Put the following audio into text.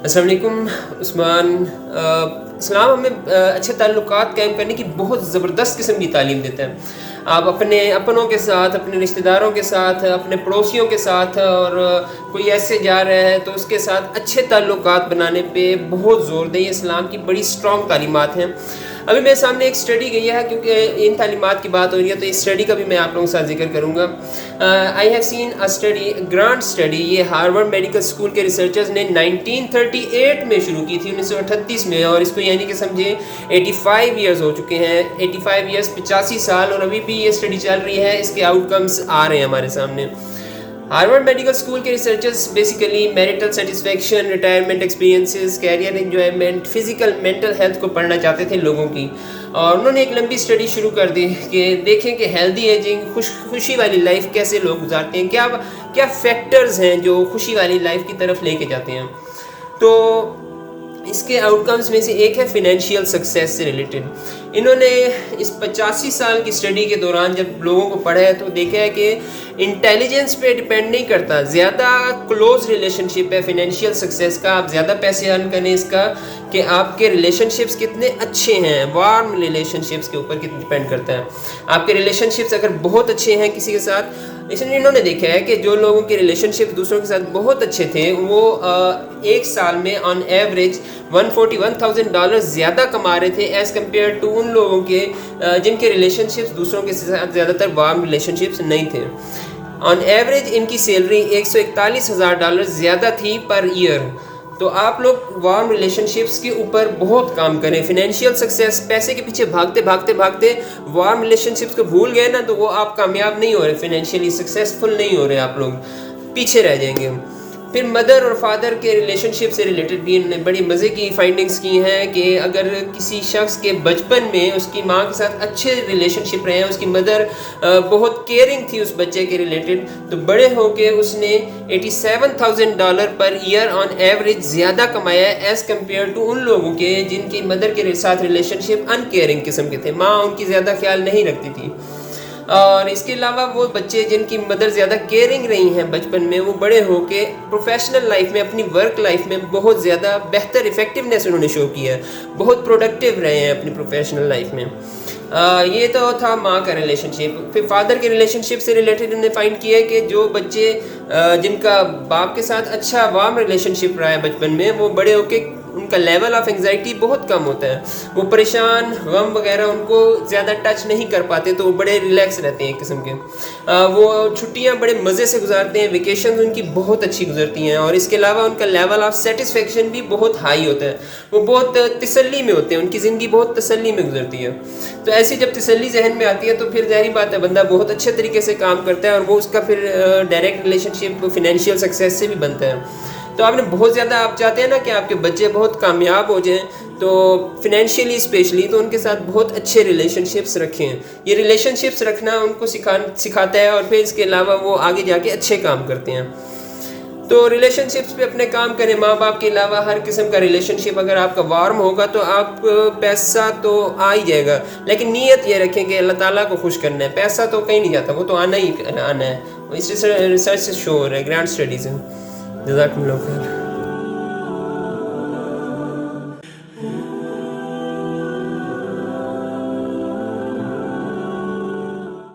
السلام علیکم عثمان. اسلام ہمیں اچھے تعلقات قائم کرنے کی بہت زبردست قسم کی تعلیم دیتا ہے. آپ اپنے اپنوں کے ساتھ، اپنے رشتہ داروں کے ساتھ، اپنے پڑوسیوں کے ساتھ، اور کوئی ایسے جا رہا ہے تو اس کے ساتھ اچھے تعلقات بنانے پہ بہت زور دیں. یہ اسلام کی بڑی اسٹرانگ تعلیمات ہیں. ابھی میرے سامنے ایک اسٹڈی گئی ہے، کیونکہ ان تعلیمات کی بات ہو رہی ہے تو اس اسٹڈی کا بھی میں آپ لوگوں کے ساتھ ذکر کروں گا. I have seen a study, grant study. یہ ہارورڈ میڈیکل اسکول کے ریسرچرز نے 1938 میں شروع کی تھی، 1938 میں، اور اس کو یعنی کہ سمجھے 85 ایئرز ہو چکے ہیں. 85 ایئرز 85 سال، اور ابھی بھی یہ اسٹڈی چل رہی ہے. اس کے آؤٹ کمز آ رہے ہیں ہمارے سامنے. ہارورڈ میڈیکل اسکول کے researchers basically marital satisfaction, retirement experiences, career enjoyment, physical mental health کو پڑھنا چاہتے تھے لوگوں کی. اور انہوں نے ایک لمبی اسٹڈی شروع کر دی کہ دیکھیں کہ ہیلدی ایجنگ، خوشی والی لائف کیسے لوگ گزارتے ہیں، کیا فیکٹرز ہیں جو خوشی والی لائف کی طرف لے کے جاتے ہیں. تو اس کے آؤٹ کمز میں سے ایک ہے فنینشیل سکسیس سے ریلیٹڈ. انہوں نے اس 85 سال کی اسٹڈی کے دوران جب لوگوں کو پڑھا ہے تو دیکھا ہے کہ انٹیلیجنس پہ ڈپینڈ نہیں کرتا، زیادہ کلوز ریلیشن شپ ہے فنینشیل سکسیس کا. آپ زیادہ پیسے ارن کریں اس کا کہ آپ کے ریلیشن شپس کتنے اچھے ہیں، وارم ریلیشن شپس کے اوپر کتنے ڈپینڈ کرتا ہے. آپ کے ریلیشن شپس اگر بہت اچھے ہیں کسی کے ساتھ، اس لیے انہوں نے دیکھا ہے کہ جو لوگوں کے ریلیشن شپ دوسروں کے ساتھ بہت اچھے تھے وہ ایک سال میں آن ایوریج $141,000 زیادہ کما رہے تھے ایز کمپیئر ٹو ان لوگوں کے جن کے ریلیشن شپس دوسروں کے ساتھ زیادہ تر وارم ریلیشن شپس نہیں تھے. آن ایوریج ان کی سیلری $141,000 زیادہ تھی پر ایئر. تو آپ لوگ وارم ریلیشن شپس کے اوپر بہت کام کریں. فنینشیل سکسیس، پیسے کے پیچھے بھاگتے وارم ریلیشن شپس کو بھول گئے نا تو وہ آپ کامیاب نہیں ہو رہے، فنینشیلی سکسیسفل نہیں ہو رہے، آپ لوگ پیچھے رہ جائیں گے. پھر مدر اور فادر کے ریلیشن شپ سے ریلیٹڈ بھی انہوں نے بڑی مزے کی فائنڈنگز کی ہیں کہ اگر کسی شخص کے بچپن میں اس کی ماں کے ساتھ اچھے ریلیشن شپ رہے ہیں، اس کی مدر بہت کیئرنگ تھی اس بچے کے ریلیٹڈ، تو بڑے ہو کے اس نے $87,000 پر ایئر آن ایوریج زیادہ کمایا ہے ایز کمپیئر ٹو ان لوگوں کے جن کی مدر کے ساتھ ریلیشن شپ ان کیئرنگ قسم کے تھے، ماں ان کی زیادہ خیال نہیں رکھتی تھی. اور اس کے علاوہ وہ بچے جن کی مدر زیادہ کیئرنگ رہی ہیں بچپن میں، وہ بڑے ہو کے پروفیشنل لائف میں، اپنی ورک لائف میں بہت زیادہ بہتر افیکٹونیس انہوں نے شو کیا ہے، بہت پروڈکٹیو رہے ہیں اپنی پروفیشنل لائف میں. یہ تو تھا ماں کا ریلیشن شپ. پھر فادر کے ریلیشن شپ سے ریلیٹڈ انہوں نے فائنڈ کیا ہے کہ جو بچے جن کا باپ کے ساتھ اچھا وارم ریلیشن شپ رہا ہے بچپن میں، وہ بڑے ہو کے ان کا لیول آف انگزائٹی بہت کم ہوتا ہے، وہ پریشان، غم وغیرہ ان کو زیادہ ٹچ نہیں کر پاتے، تو وہ بڑے ریلیکس رہتے ہیں ایک قسم کے. وہ چھٹیاں بڑے مزے سے گزارتے ہیں، ویکیشنز ان کی بہت اچھی گزرتی ہیں، اور اس کے علاوہ ان کا لیول آف سیٹسفیکشن بھی بہت ہائی ہوتا ہے، وہ بہت تسلی میں ہوتے ہیں، ان کی زندگی بہت تسلی میں گزرتی ہے. تو ایسی جب تسلی ذہن میں آتی ہے تو پھر ظاہری بات ہے بندہ بہت اچھے طریقے سے کام کرتا ہے، اور وہ اس کا پھر ڈائریکٹ ریلیشن شپ فنینشیل سکسیس سے بھی بنتا ہے. تو آپ نے بہت زیادہ، آپ چاہتے ہیں نا کہ آپ کے بچے بہت کامیاب ہو جائیں، تو فنینشیلی اسپیشلی تو ان کے ساتھ بہت اچھے ریلیشن شپس رکھیں. یہ ریلیشن شپس رکھنا ان کو سکھاتا ہے، اور پھر اس کے علاوہ وہ آگے جا کے اچھے کام کرتے ہیں. تو ریلیشن شپس پہ اپنے کام کریں. ماں باپ کے علاوہ ہر قسم کا ریلیشن شپ اگر آپ کا وارم ہوگا تو آپ پیسہ تو آ ہی جائے گا، لیکن نیت یہ رکھیں کہ اللہ تعالیٰ کو خوش کرنا ہے. پیسہ تو کہیں نہیں جاتا، وہ تو آنا ہی آنا ہے. اس ریسرچ سے شو ہو رہا ہے، گرانٹ اسٹڈیز ہیں. جزاکم اللہ خیر.